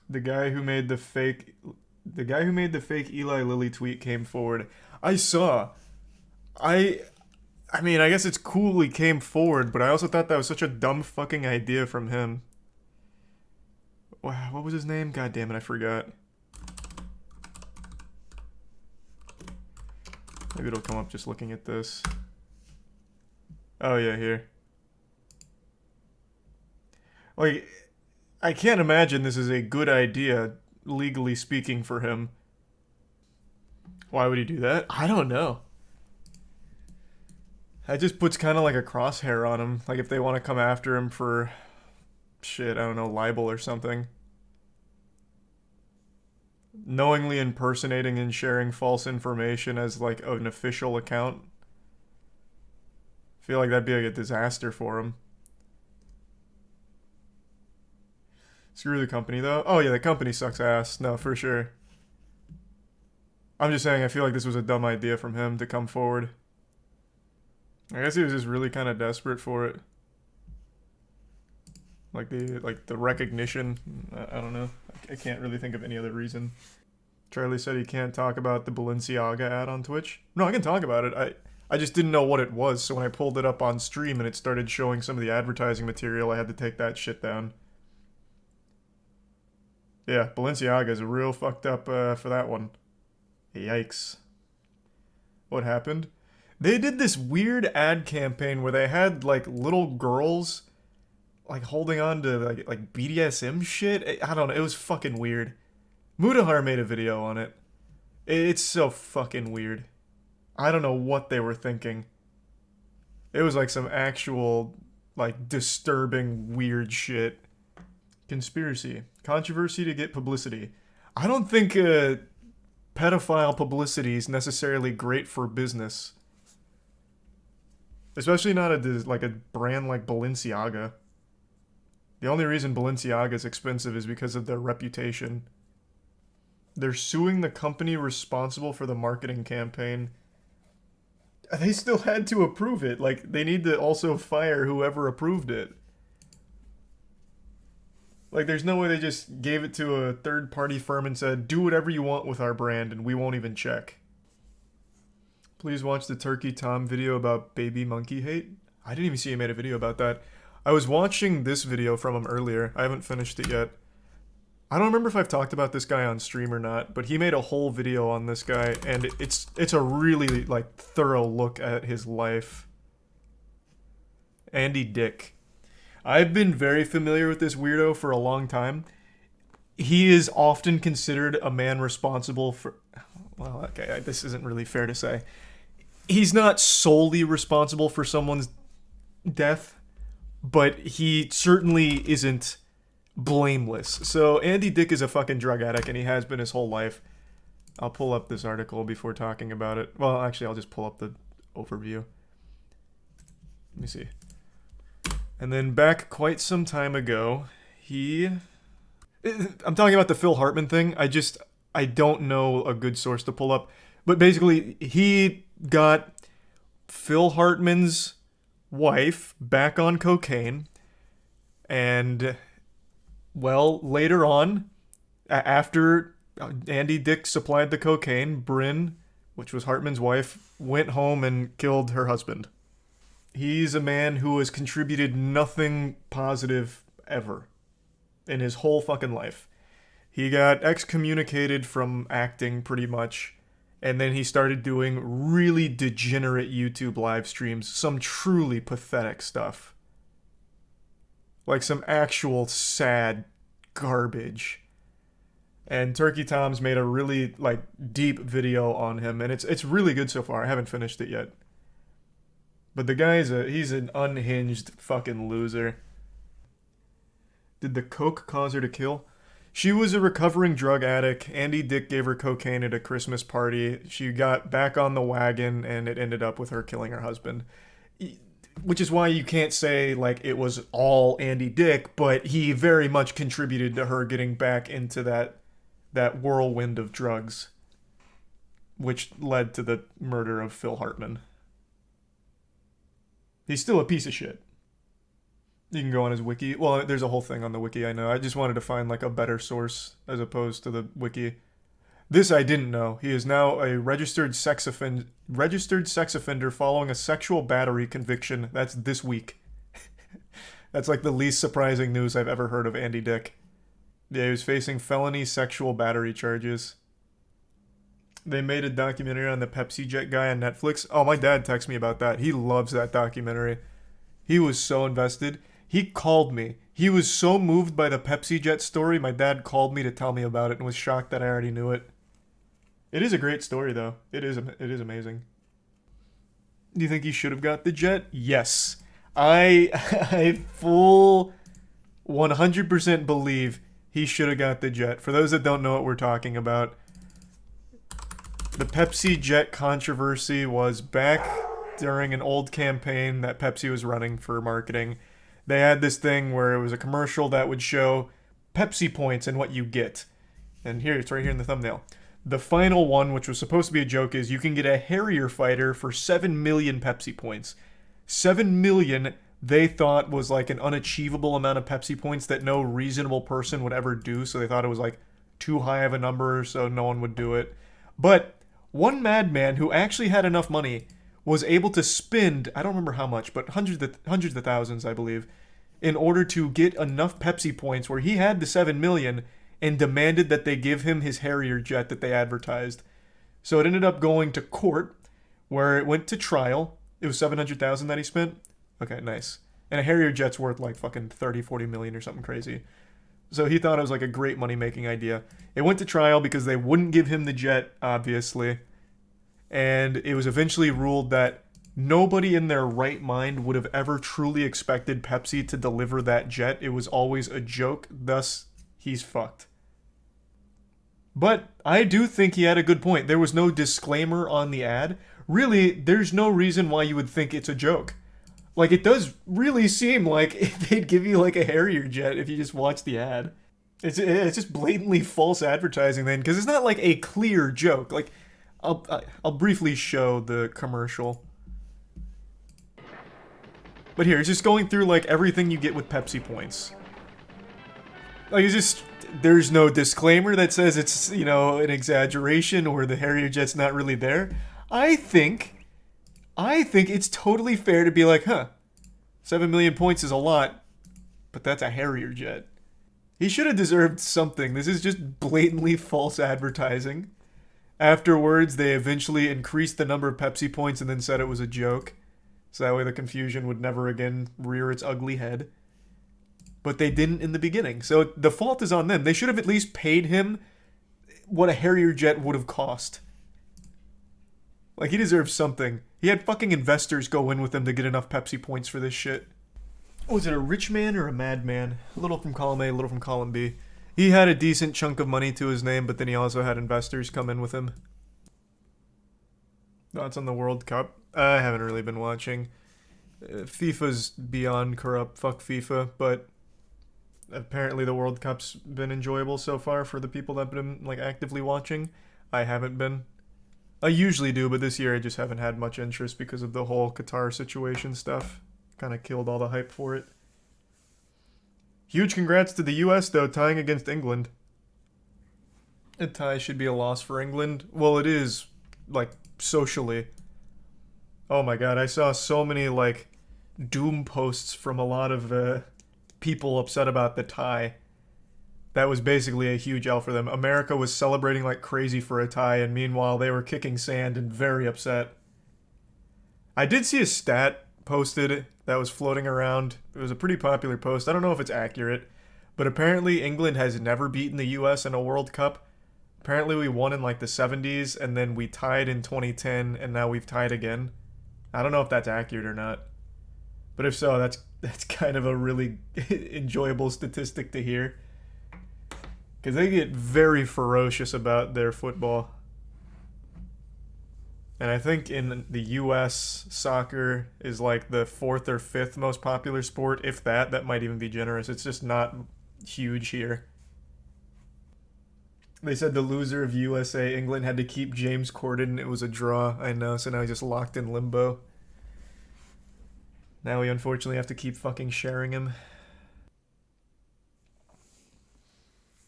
The guy who made the fake Eli Lilly tweet came forward. I saw. I I mean, I guess it's cool he came forward, but I also thought that was such a dumb fucking idea from him. Wow, what was his name? God damn it, I forgot. Maybe it'll come up just looking at this. Oh yeah, here. Like, I can't imagine this is a good idea, legally speaking, for him. Why would he do that? I don't know. That just puts kind of like a crosshair on him. Like if they want to come after him for shit, I don't know, libel or something. Knowingly impersonating and sharing false information as like an official account. I feel like that'd be like a disaster for him. Screw the company though. Oh yeah, the company sucks ass. No, for sure. I'm just saying I feel like this was a dumb idea from him to come forward. I guess he was just really kind of desperate for it. Like the recognition. I don't know. I can't really think of any other reason. Charlie said he can't talk about the Balenciaga ad on Twitch. No, I can talk about it. I just didn't know what it was, so when I pulled it up on stream and it started showing some of the advertising material, I had to take that shit down. Yeah, Balenciaga is real fucked up for that one. Yikes. What happened? They did this weird ad campaign where they had like little girls like holding on to like BDSM shit. I don't know. It was fucking weird. Mudahar made a video on it. It's so fucking weird. I don't know what they were thinking. It was like some actual like disturbing weird shit. Conspiracy. Controversy to get publicity. I don't think pedophile publicity is necessarily great for business. Especially not like a brand like Balenciaga. The only reason Balenciaga is expensive is because of their reputation. They're suing the company responsible for the marketing campaign. They still had to approve it. Like, they need to also fire whoever approved it. Like, there's no way they just gave it to a third-party firm and said, do whatever you want with our brand and we won't even check. Please watch the Turkey Tom video about baby monkey hate. I didn't even see he made a video about that. I was watching this video from him earlier. I haven't finished it yet. I don't remember if I've talked about this guy on stream or not, but he made a whole video on this guy, and it's a really like thorough look at his life. Andy Dick. I've been very familiar with this weirdo for a long time. He is often considered a man responsible for... Well, okay, this isn't really fair to say. He's not solely responsible for someone's death, but he certainly isn't blameless. So Andy Dick is a fucking drug addict, and he has been his whole life. I'll pull up this article before talking about it. Well, actually, I'll just pull up the overview. Let me see. And then back quite some time ago, I'm talking about the Phil Hartman thing. I don't know a good source to pull up. But basically, he got Phil Hartman's wife back on cocaine. And, well, later on, after Andy Dick supplied the cocaine, Bryn, which was Hartman's wife, went home and killed her husband. He's a man who has contributed nothing positive ever in his whole fucking life. He got excommunicated from acting pretty much, and then he started doing really degenerate YouTube live streams, some truly pathetic stuff. Like some actual sad garbage. And Turkey Tom's made a really like deep video on him, and it's really good so far. I haven't finished it yet. But the guy's he's an unhinged fucking loser. Did the coke cause her to kill? She was a recovering drug addict. Andy Dick gave her cocaine at a Christmas party. She got back on the wagon, and it ended up with her killing her husband. Which is why you can't say, like, it was all Andy Dick, but he very much contributed to her getting back into that whirlwind of drugs, which led to the murder of Phil Hartman. He's still a piece of shit. You can go on his wiki. Well, there's a whole thing on the wiki, I know. I just wanted to find like a better source as opposed to the wiki. This I didn't know. He is now a registered sex offender following a sexual battery conviction. That's this week. That's like the least surprising news I've ever heard of Andy Dick. Yeah, he was facing felony sexual battery charges. They made a documentary on the Pepsi Jet guy on Netflix. Oh, my dad texted me about that. He loves that documentary. He was so invested. He called me. He was so moved by the Pepsi Jet story, my dad called me to tell me about it and was shocked that I already knew it. It is a great story, though. It is amazing. Do you think he should have got the jet? Yes. I full 100% believe he should have got the jet. For those that don't know what we're talking about, the Pepsi Jet controversy was back during an old campaign that Pepsi was running for marketing. They had this thing where it was a commercial that would show Pepsi points and what you get. And here, it's right here in the thumbnail. The final one, which was supposed to be a joke, is you can get a Harrier fighter for 7 million Pepsi points. 7 million they thought was like an unachievable amount of Pepsi points that no reasonable person would ever do, so they thought it was like too high of a number, so no one would do it. But one madman who actually had enough money was able to spend, I don't remember how much, but hundreds of thousands, I believe, in order to get enough Pepsi points where he had the 7 million and demanded that they give him his Harrier jet that they advertised. So it ended up going to court, where it went to trial. It was 700,000 that he spent. Okay, nice. And a Harrier jet's worth like fucking 30, 40 million or something crazy. So he thought it was like a great money-making idea. It went to trial because they wouldn't give him the jet, obviously. And it was eventually ruled that nobody in their right mind would have ever truly expected Pepsi to deliver that jet. It was always a joke, thus he's fucked. But I do think he had a good point. There was no disclaimer on the ad. Really, there's no reason why you would think it's a joke. Like, it does really seem like they'd give you like a Harrier jet if you just watch the ad. It's just blatantly false advertising then, because it's not like a clear joke. Like, I'll briefly show the commercial. But here, it's just going through like everything you get with Pepsi points. Like, it's just, there's no disclaimer that says it's, you know, an exaggeration or the Harrier jet's not really there. I think it's totally fair to be like, huh, 7 million points is a lot, but that's a Harrier jet. He should have deserved something. This is just blatantly false advertising. Afterwards, they eventually increased the number of Pepsi points and then said it was a joke. So that way the confusion would never again rear its ugly head. But they didn't in the beginning. So the fault is on them. They should have at least paid him what a Harrier jet would have cost. Like, he deserves something. He had fucking investors go in with him to get enough Pepsi points for this shit. Was it a rich man or a madman? A little from column A, a little from column B. He had a decent chunk of money to his name, but then he also had investors come in with him. Thoughts on the World Cup? I haven't really been watching. FIFA's beyond corrupt. Fuck FIFA. But apparently the World Cup's been enjoyable so far for the people that have been like actively watching. I haven't been. I usually do, but this year I just haven't had much interest because of the whole Qatar situation stuff. Kind of killed all the hype for it. Huge congrats to the US, though, tying against England. A tie should be a loss for England. Well, it is, like, socially. Oh my god, I saw so many, like, doom posts from a lot of people upset about the tie. That was basically a huge L for them. America was celebrating like crazy for a tie, and meanwhile they were kicking sand and very upset. I did see a stat posted that was floating around. It was a pretty popular post. I don't know if it's accurate, but apparently England has never beaten the US in a World Cup. Apparently we won in like the 70s, and then we tied in 2010, and now we've tied again. I don't know if that's accurate or not. But if so, that's kind of a really enjoyable statistic to hear. Because they get very ferocious about their football. And I think in the US, soccer is like the 4th or 5th most popular sport. If that. That might even be generous. It's just not huge here. They said the loser of USA, England, had to keep James Corden. It was a draw, I know. So now he's just locked in limbo. Now we unfortunately have to keep fucking sharing him.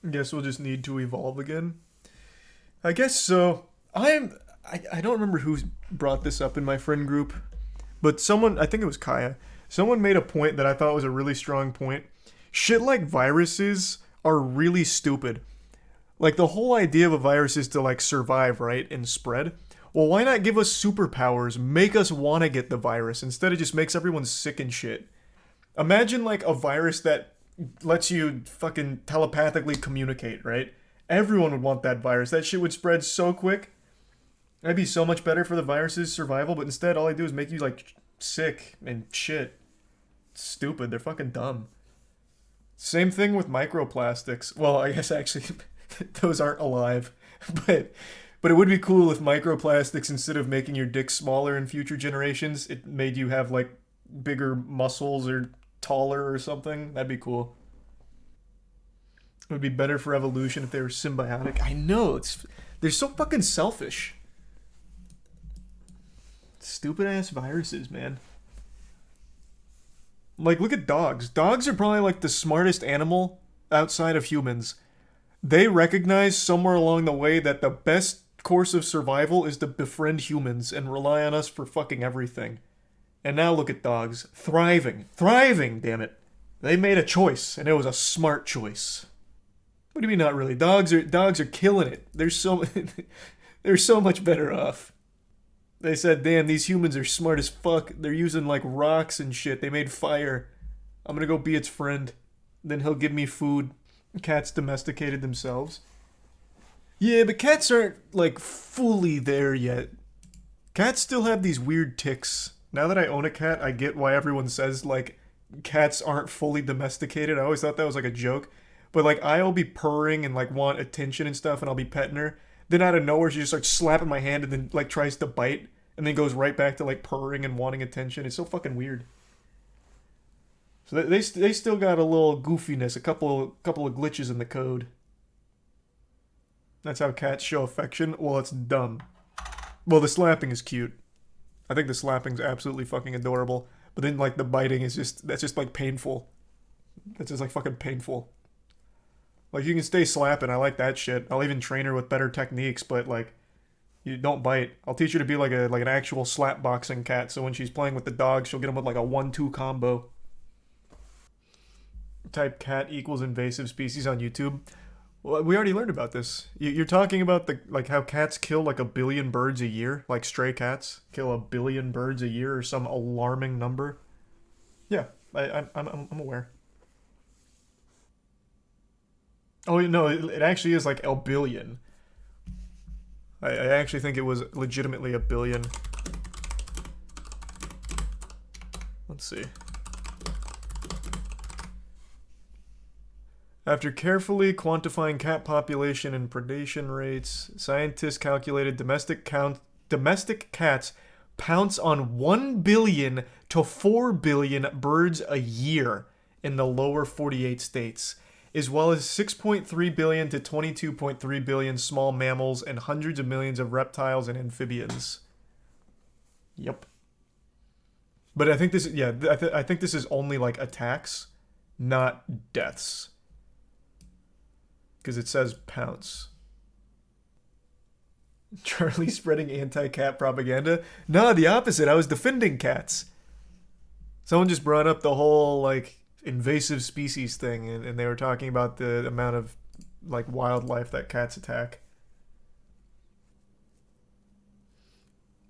Guess we'll just need to evolve again. I guess so. I don't remember who brought this up in my friend group, but someone, I think it was Kaya, someone made a point that I thought was a really strong point. Shit like viruses are really stupid. Like, the whole idea of a virus is to, like, survive, right, and spread. Well, why not give us superpowers, make us want to get the virus, instead it just makes everyone sick and shit. Imagine, like, a virus that lets you fucking telepathically communicate, right? Everyone would want that virus. That shit would spread so quick. That'd be so much better for the virus's survival, but instead all they do is make you, like, sick and shit. It's stupid. They're fucking dumb. Same thing with microplastics. Well, I guess actually those aren't alive, but it would be cool if microplastics, instead of making your dick smaller in future generations, it made you have, like, bigger muscles or taller or something. That'd be cool. It would be better for evolution if they were symbiotic. I know, they're so fucking selfish. Stupid ass viruses, man. Like, look at dogs. Dogs are probably like the smartest animal outside of humans. They recognize somewhere along the way that the best course of survival is to befriend humans and rely on us for fucking everything. And now look at dogs. Thriving. Thriving, damn it. They made a choice, and it was a smart choice. What do you mean not really? Dogs are killing it. They're so much better off. They said, damn, these humans are smart as fuck. They're using, like, rocks and shit. They made fire. I'm gonna go be its friend. Then he'll give me food. Cats domesticated themselves. Yeah, but cats aren't, like, fully there yet. Cats still have these weird tics. Now that I own a cat, I get why everyone says, like, cats aren't fully domesticated. I always thought that was, like, a joke. But, like, I'll be purring and, like, want attention and stuff, and I'll be petting her. Then out of nowhere, she just starts slapping my hand and then, like, tries to bite. And then goes right back to, like, purring and wanting attention. It's so fucking weird. So they still got a little goofiness, a couple of glitches in the code. That's how cats show affection. Well, it's dumb. Well, the slapping is cute. I think the slapping's absolutely fucking adorable. But then, like, the biting is that's just, like, painful. That's just, like, fucking painful. Like, you can stay slapping. I like that shit. I'll even train her with better techniques, but, like, you don't bite. I'll teach her to be like an actual slap boxing cat, so when she's playing with the dog, she'll get them with, like, a 1-2 combo. Type cat equals invasive species on YouTube. Well, we already learned about this. You're talking about how cats kill, like, 1 billion birds a year? Like, stray cats kill 1 billion birds a year, or some alarming number? Yeah, I'm aware. Oh, no, it actually is, like, 1 billion. I actually think it was legitimately 1 billion. Let's see. After carefully quantifying cat population and predation rates, scientists calculated domestic cats pounce on 1 billion to 4 billion birds a year in the lower 48 states, as well as 6.3 billion to 22.3 billion small mammals and hundreds of millions of reptiles and amphibians. Yep. But I think this, yeah, I think this is only, like, attacks, not deaths. Because it says pounce. Charlie spreading anti-cat propaganda? No, the opposite. I was defending cats. Someone just brought up the whole, like, invasive species thing, and they were talking about the amount of, like, wildlife that cats attack.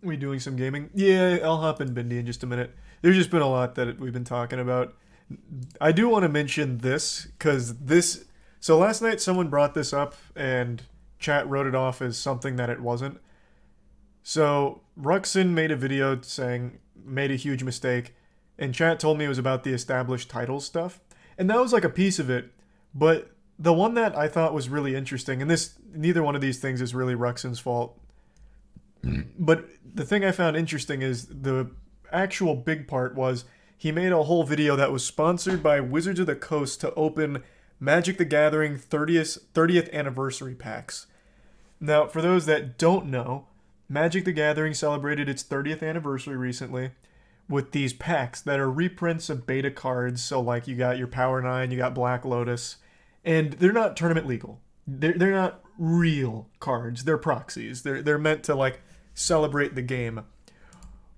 We doing some gaming? Yeah, I'll hop in Bindi in just a minute. There's just been a lot that we've been talking about. I do want to mention this, because this... So last night someone brought this up, and chat wrote it off as something that it wasn't. So Ruxin made a video saying, made a huge mistake, and chat told me it was about the established titles stuff. And that was, like, a piece of it, but the one that I thought was really interesting, and neither one of these things is really Ruxin's fault, but the thing I found interesting is the actual big part was he made a whole video that was sponsored by Wizards of the Coast to open Magic the Gathering 30th anniversary packs. Now, for those that don't know, Magic the Gathering celebrated its 30th anniversary recently, with these packs that are reprints of beta cards. So like you got your Power 9, you got Black Lotus, and they're not tournament legal. They're not real cards. They're proxies. They're meant to like celebrate the game.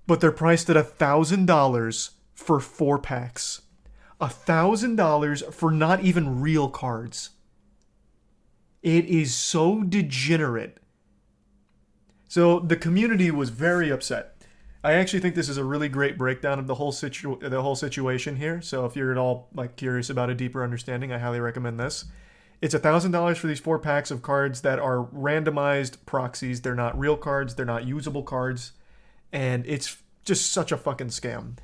But they're priced at $1,000 for 4 packs. $1,000 for not even real cards. It is so degenerate. So the community was very upset. I actually think this is a really great breakdown of the whole situation here. So if you're at all like curious about a deeper understanding, I highly recommend this. It's $1,000 for these 4 packs of cards that are randomized proxies. They're not real cards. They're not usable cards. And it's just such a fucking scam.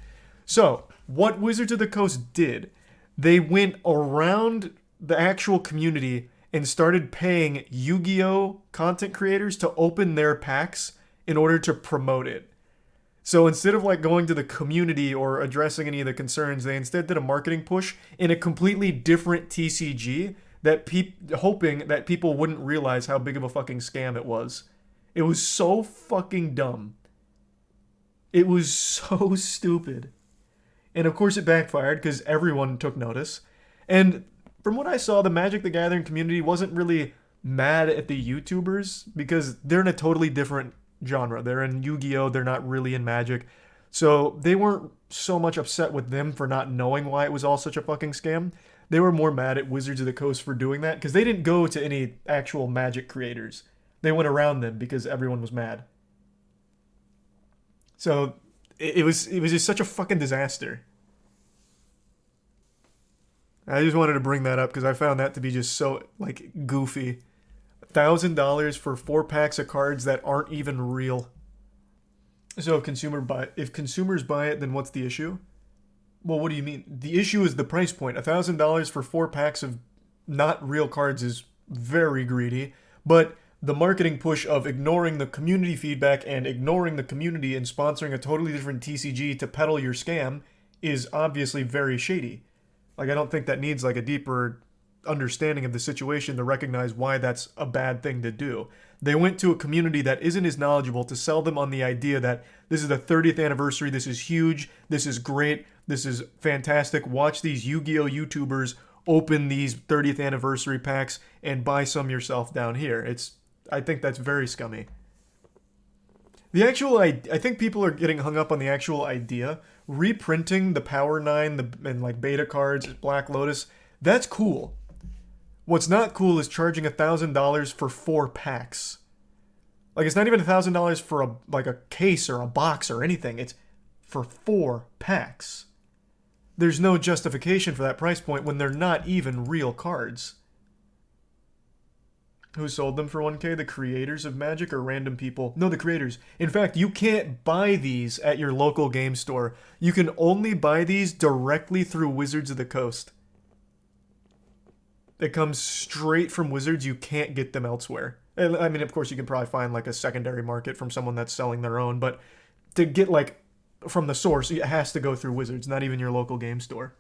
So what Wizards of the Coast did, they went around the actual community and started paying Yu-Gi-Oh! Content creators to open their packs in order to promote it. So instead of like going to the community or addressing any of the concerns, they instead did a marketing push in a completely different TCG that hoping that people wouldn't realize how big of a fucking scam it was. It was so fucking dumb. It was so stupid. And of course it backfired because everyone took notice. And from what I saw, the Magic the Gathering community wasn't really mad at the YouTubers because they're in a totally different genre. They're in Yu-Gi-Oh! They're not really in Magic. So they weren't so much upset with them for not knowing why it was all such a fucking scam. They were more mad at Wizards of the Coast for doing that because they didn't go to any actual Magic creators. They went around them because everyone was mad. So it was just such a fucking disaster. I just wanted to bring that up because I found that to be just so like goofy. $1,000 for 4 packs of cards that aren't even real. So if consumers buy it, then what's the issue? Well, what do you mean? The issue is the price point. $1,000 for 4 packs of not real cards is very greedy, but the marketing push of ignoring the community feedback and ignoring the community and sponsoring a totally different TCG to peddle your scam is obviously very shady. Like, I don't think that needs like a deeper understanding of the situation to recognize why that's a bad thing to do. They went to a community that isn't as knowledgeable to sell them on the idea that this is the 30th anniversary, this is huge, this is great, this is fantastic. Watch these Yu-Gi-Oh! YouTubers open these 30th anniversary packs and buy some yourself down here. I think that's very scummy. I think people are getting hung up on the actual idea. Reprinting the Power 9 and like beta cards, Black Lotus, that's cool. What's not cool is charging $1,000 for 4 packs. Like, it's not even $1,000 for a case or a box or anything. It's for 4 packs. There's no justification for that price point when they're not even real cards. Who sold them for 1K? The creators of Magic or random people? No, the creators. In fact, you can't buy these at your local game store. You can only buy these directly through Wizards of the Coast. It comes straight from Wizards. You can't get them elsewhere. I mean, of course, you can probably find like a secondary market from someone that's selling their own, but to get like from the source, it has to go through Wizards, not even your local game store.